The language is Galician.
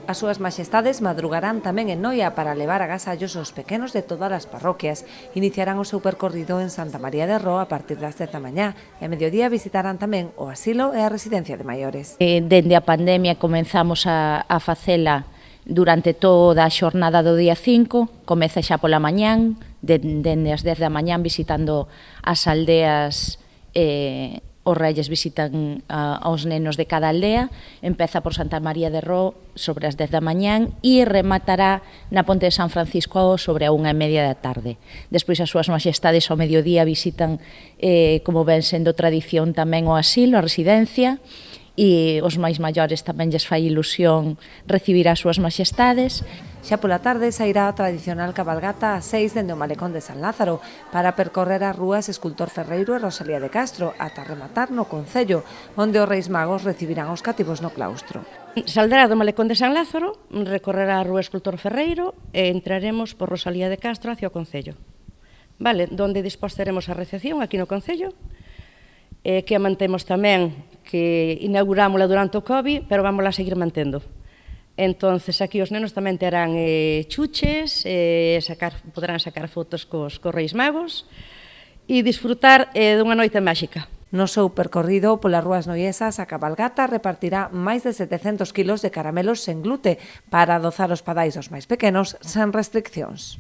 As súas maxestades madrugarán tamén en Noia para levar agasallos aos pequenos de todas as parroquias. Iniciarán o seu percorrido en Santa María de Roo a partir das 10 da mañá e a mediodía visitarán tamén o asilo e a residencia de maiores. Dende a pandemia comenzamos a facela durante toda a xornada do día 5, comeza xa pola mañán, dende as 10 da mañán visitando as aldeas. Os reyes visitan aos nenos de cada aldea, empeza por Santa María de Roo sobre as 10 da mañán e rematará na Ponte de San Francisco sobre a 1:30 da tarde. Despois as súas maxestades ao mediodía visitan, como ven sendo tradición, tamén o asilo, a residencia, e os máis maiores tamén lles fai ilusión recibir as súas maxestades. Xa pola tarde sairá a tradicional cabalgata ás 6 dende o Malecón de San Lázaro para percorrer as rúas Escultor Ferreiro e Rosalía de Castro ata rematar no Concello, onde os Reis Magos recibirán os cativos no claustro. Saldrá do Malecón de San Lázaro, recorrerá a rúa Escultor Ferreiro e entraremos por Rosalía de Castro hacia o Concello. Vale, donde dispostaremos a recepción aquí no Concello, que a mantemos tamén, que inaugurámola durante o COVID, pero vámola a seguir mantendo. Entonces aquí os nenos tamén terán chuches, poderán sacar fotos cos Reis Magos e disfrutar dunha noite máxica. No seu percorrido polas rúas noiesas, a cabalgata repartirá máis de 700 kilos de caramelos sen glute para adozar os padais dos máis pequenos sen restriccións.